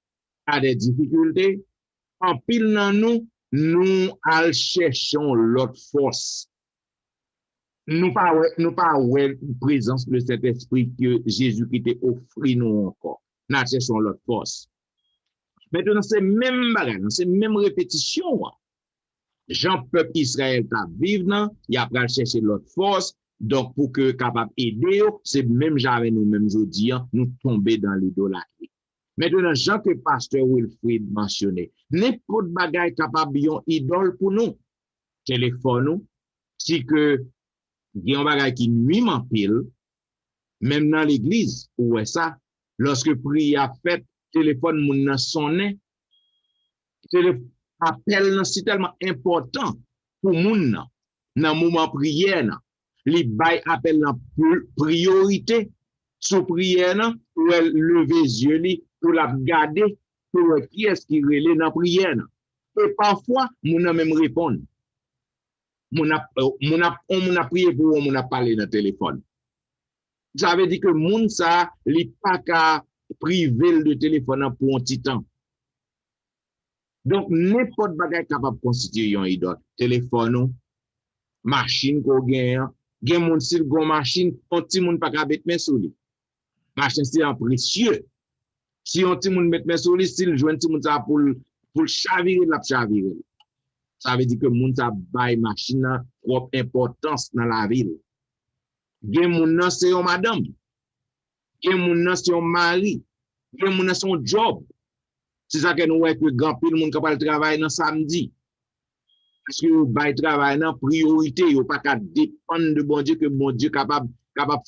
à des difficultés, en pile dans nous cherchons l'autre force. Nous pas ouais présence de cet esprit que Jésus qui t'a offert nous encore. Nous cherchons l'autre force. Maintenant, c'est même bagage, c'est même répétition. Jean peuple Israël t'a vivre, il a pas chercher l'autre force. Donc, pour que capable aider, c'est même jamais nous-mêmes aujourd'hui, nous tomber dans l'idolâtrie. Maintenant, Jean que pasteur Wilfrid mentionné, n'importe bagaille capable yon idole pour nous. Téléphone nous, si que yon bagaille qui nuit en pile, même dans l'église, où est ça, lorsque prière fait, téléphone moun nan sonne, appel c'est tellement important pour moun nan moment prière nan. Li bay appel nan priorité sous prière nan pour lever yeux li pour la garder pour qui est-ce qui relève dans prière nan. Et parfois moun nan même répondre. Moun a prié pour moun a parlé dans téléphone. Ça veut dire que moun sa li pas ka privé de téléphone pour un petit temps. Donc, n'importe bagay capable de constituer un idole. Téléphone, machine qu'on gagne, gen moun sil gon machine, on ti moun pa ka bet men sou li. Machine c'est un précieux. Si on ti moun met men sou li, s'il joine ti moun sa pour chavirer la chavirer. Ça veut dire que moun sa bay machine trop importance dans la ville. Gen moun nan c'est yon madame. Gen moun nan c'est yon mari. Gen moun nan c'est yon job. C'est ça que nous voyons que grand pile monde capable de travailler dans samedi. Parce que vous bail travail dans priorité, vous pas qu'à dépendre de bon Dieu que bon Dieu capable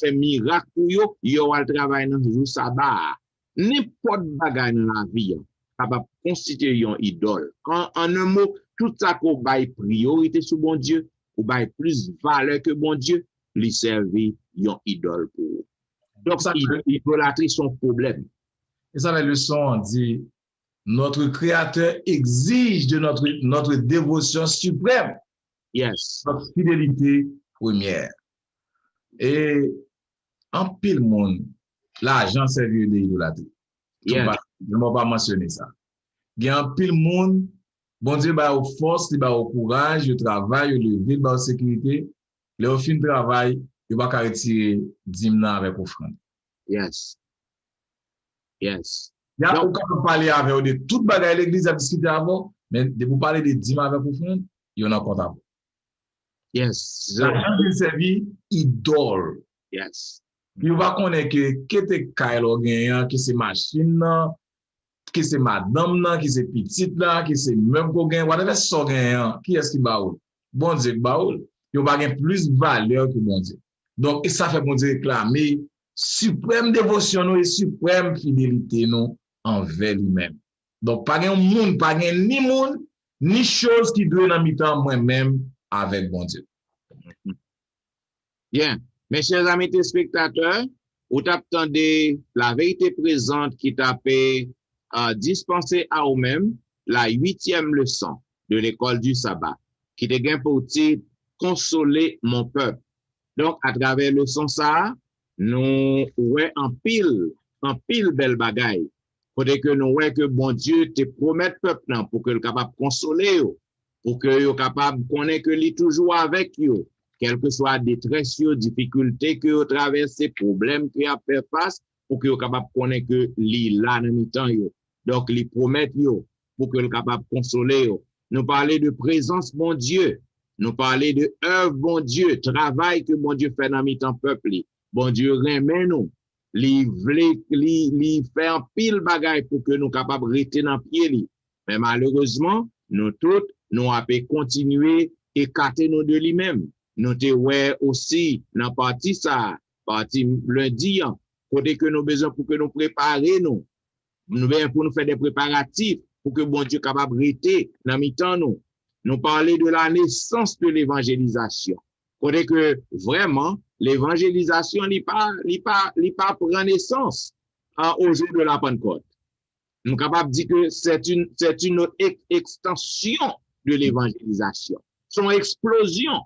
faire miracle pour yo, yo va travailler dans jour sabbat. N'importe bagaille dans la vie capable constituer une idole. En un mot, tout ça qu'on bail priorité sur bon Dieu, ou bail plus valeur que bon Dieu, lui servir une idole pour vous. Donc ça idolâtrie son problème. Et ça la leçon on dit notre Créateur exige de notre dévotion suprême. Yes. Notre fidélité première. Et en pile monde, l'argent servi de l'idolâtrie. Yeah. Je ne vais pas mentionner ça. Il y a un pile monde, bon Dieu, bah, aux forces, il au courage, au travail, au lever, bah, aux sécurité. Le fin de travail, il va retirer 10 000 avec offrande. Yes. Yes. Il y a aucun parler avec eux de toute bagaille l'église a discuté avant, mais de vous parler de 10 000 avec offrande, il y en a compte avant. Yes. L'argent de servi, idole. Yes. Il va connaître que te kailo gagnant, que c'est machine là, que c'est madame là, que c'est petite là, que c'est même qu'on gagne, whatever so gagnant, qui est-ce qui baoul? Bon Dieu baoul, il va gagner plus valeur que bon Dieu. Donc, et ça fait bon Dieu réclamer suprême dévotion et suprême fidélité nous envers lui-même. Donc, pas un monde, pas ni monde, ni chose qui doit dans mi-temps moi-même avec bon Dieu. Bien. Mes chers amis téléspectateurs, vous attendez la vérité présente qui t'a fait dispenser à vous-même la 8e leçon de l'école du sabbat, qui te gagne pour titre consoler mon peuple. Donc, à travers le son ça, nous ouais en pile belle bagaille. Faudrait que nous ouais que bon Dieu te promette peuple pour que le capable consoler yo, pour que yo capable connaître que lui toujours avec yo. Quelle que soit détresse, difficulté que vous traversez, problèmes que vous fait face, pour que vous capable de connaître que li là dans le temps. Donc, li promettent pour que vous capable de consoler. Nous parler de présence, bon Dieu. Nous parler de œuvre, bon Dieu. Travail que bon Dieu fait dans le temps peuple. Bon Dieu remet nous. Li fait un pile bagaille pour que nous capable de rester dans pied. Mais malheureusement, nous tous, nous avons continué et écarter nous de lui-même. Nous te ouais aussi dans partie ça, partie lundi, côté que nous besoin pour que nous préparer nous pour nous faire des préparatifs pour que bon Dieu capable rester dans mi-temps nous. Nous parler de la naissance de l'évangélisation. Côté que vraiment l'évangélisation n'est pas prend naissance au jour de la Pentecôte. Nous capable dire que c'est une autre extension de l'évangélisation. Son explosion.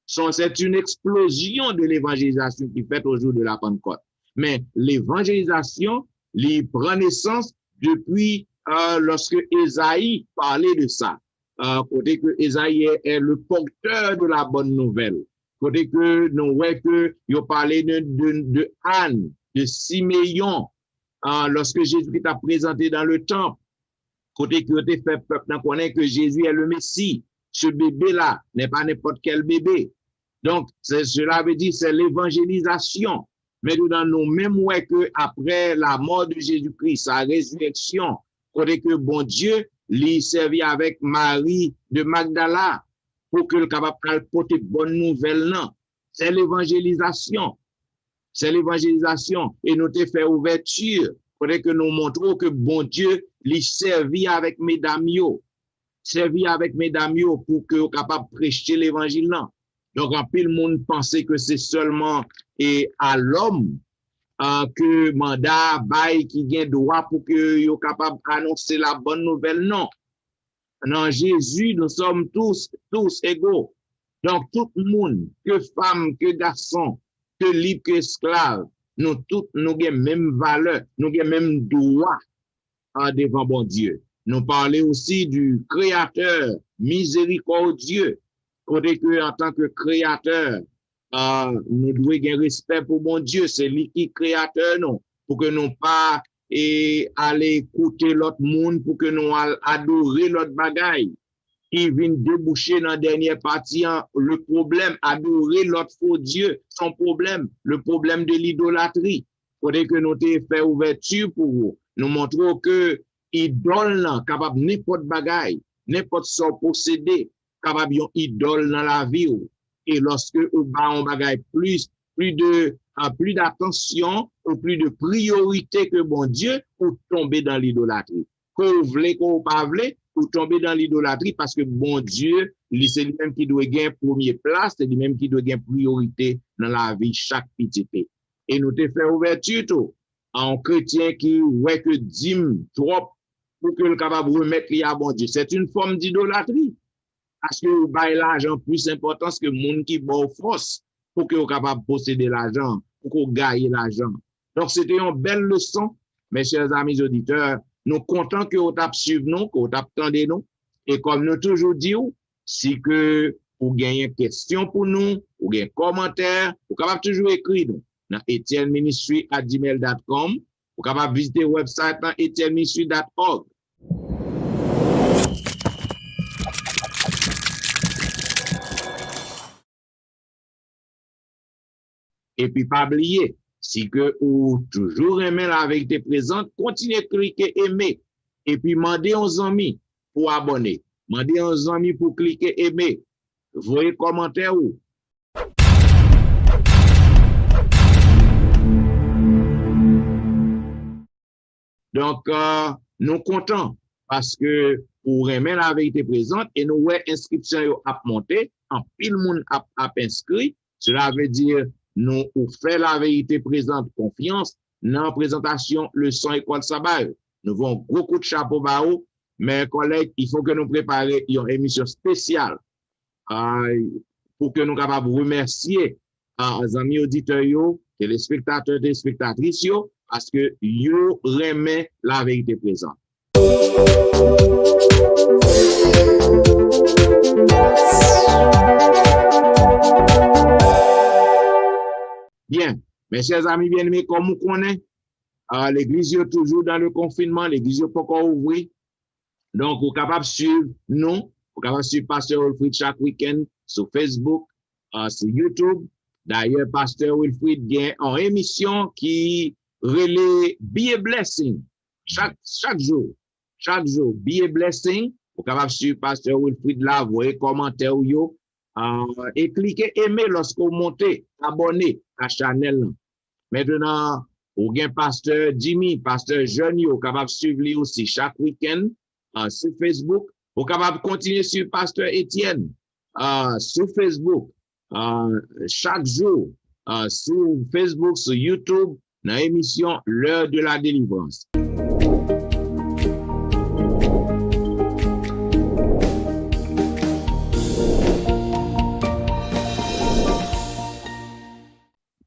C'est une explosion de l'évangélisation qui fait au jour de la Pentecôte. Mais l'évangélisation, il prend naissance depuis lorsque Ésaïe parlait de ça. Côté que Ésaïe est le porteur de la bonne nouvelle. Côté que nous voyons que il parlait de Anne, de Siméon, lorsque Jésus t'a présenté dans le temple. Côté que tu fait peuple connaît que Jésus est le Messie. Ce bébé-là n'est pas n'importe quel bébé. Donc, cela veut dire c'est l'évangélisation. Mais nous nous même ouais que après la mort de Jésus-Christ, sa résurrection, côté que bon Dieu lui servi avec Marie de Magdala pour que le capable de porter bonne nouvelle non. C'est l'évangélisation. C'est l'évangélisation et nous te fait ouverture. Côté que nous montrons que bon Dieu lui servi avec mesdames yo. Servi avec mesdames yo pour que capable de prêcher l'évangile non. Donc, en pile monde pensait que c'est seulement à l'homme que mandat bail qui gagne droit pour que yo capable annoncer la bonne nouvelle. Non. Dans Jésus, nous sommes tous égaux. Donc, tout le monde, que femme, que garçon, que libre, que esclave, nous tous, nous avons même valeur, nous avons même droit devant bon Dieu. Nous parlons aussi du Créateur miséricordieux. Côté que en tant que créateur, nous devons avoir respect pour bon Dieu, c'est lui qui est créateur, non, pour que nous pas aller écouter l'autre monde, pour que nous adorer l'autre bagaille. Qui vient déboucher dans la dernière partie, le problème, adorer l'autre faux Dieu, son problème, le problème de l'idolâtrie. Côté que nous t'ai fait ouverture pour vous, nous montrons que idole, capable n'importe bagaille, n'importe son possédé, capable yon idole dans la vie. Et lorsque vous avez un bagage plus d'attention ou plus de priorité que bon Dieu, vous tombez dans l'idolâtrie. Que vous voulez, que vous ne voulez, vous tombez dans l'idolâtrie parce que bon Dieu, c'est lui-même qui doit gagner première place, c'est lui-même qui doit gagner priorité dans la vie chaque petite. Et nous te fait ouverture tout en chrétien qui ouais que dîme trop pour que le capable remettre à bon Dieu. C'est une forme d'idolâtrie. Parce que vous avez l'argent plus important que le monde qui bat force pour que vous soyez capable de posséder l'argent, pour que vous gagnez l'argent. Donc, c'était une belle leçon, mes chers amis auditeurs. Nous comptons que vous suivez nous, que vous attendez nous. Et comme nous toujours dit, si que vous gagnez une question pour nous, vous gagnez un commentaire, vous êtes capable toujours écrire nous dans etienneministry@gmail.com. Vous êtes capable de visiter le website dans etienneministry.org. Et puis, pas oublier, si que vous toujours aimez la vérité présente, continuez à cliquer aimer. Et puis, demandez aux amis pour abonner. Demandez aux amis pour cliquer aimer. Voyez commentaire ou. Donc, nous comptons parce que pour aimer la vérité présente et nous voyons inscription à monter, en pile monde a inscrit. Cela veut dire nous fait la vérité présente confiance dans la présentation leçon école sabbat. Nous avons beaucoup de chapeau bao, mes collègues, il faut que nous préparions une émission spéciale pour que nous soyons capables de remercier les amis auditeurs, les spectateurs et les spectatrices, parce que yo remet la vérité présente. Bien, mes chers amis bien-aimés, comme vous connaissez, l'église est toujours dans le confinement, l'église n'est pas encore ouverte. Donc, vous êtes capable de suivre nous, vous êtes capable de suivre Pasteur Wilfrid chaque week-end sur Facebook, sur YouTube. D'ailleurs, Pasteur Wilfrid gagne en émission qui relaie Be a Blessing chaque jour. Chaque jour, Be a Blessing. Vous êtes capable de suivre Pasteur Wilfrid là, vous voyez commentaire et cliquez aimer lorsque vous montez, abonnez à la chaîne. Maintenant, vous avez Pasteur Jimmy, Pasteur Johnny, vous êtes capable de suivre lui aussi chaque week-end sur Facebook. Vous êtes capable de continuer sur Pasteur Étienne sur Facebook chaque jour sur Facebook, sur YouTube, dans l'émission L'heure de la délivrance.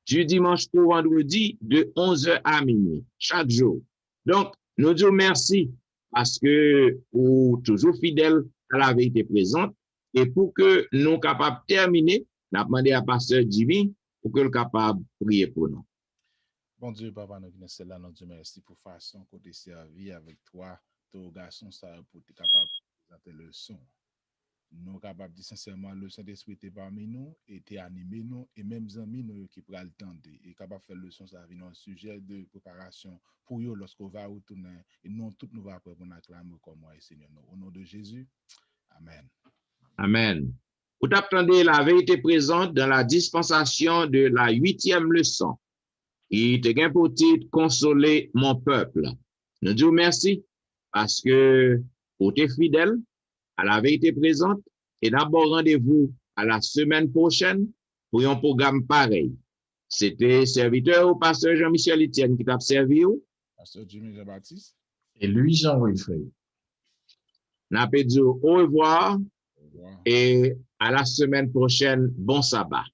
du dimanche au vendredi de 11h à minuit, chaque jour. Donc, nous disons merci parce que vous êtes toujours fidèles à la vérité présente et pour que nous soyons capables de terminer, nous avons demandé à Pasteur Divin pour que nous soyons capables de prier pour nous. Bon Dieu, Papa, nous venons là, nous disons merci pour la façon qu'on t'a servi avec toi, ton garçon, ça, pour être capable de présenter le son. Nous sommes capables de dire sincèrement, le Saint-Esprit était parmi nous, était animé nous, et même amis nous qui pourraient le tendre, et capable de faire le son, ça vient un sujet de préparation pour eux lorsqu'on va retourner, et nous, toutes nous va après pour nous acclamer comme moi et Seigneur. Au nom de Jésus, Amen. Amen. Vous attendez la vérité présente dans la dispensation de la 8e leçon. Il te gagne pour titre consoler mon peuple. Nous disons merci parce que vous êtes fidèle à la vérité présente et d'abord rendez-vous à la semaine prochaine pour un programme pareil. C'était serviteur au pasteur Jean-Michel Etienne qui t'a servi. Pasteur Jimmy Jean-Baptiste. Et Louis-Jean Wilfred. N'a pas dit au revoir et à la semaine prochaine. Bon sabbat.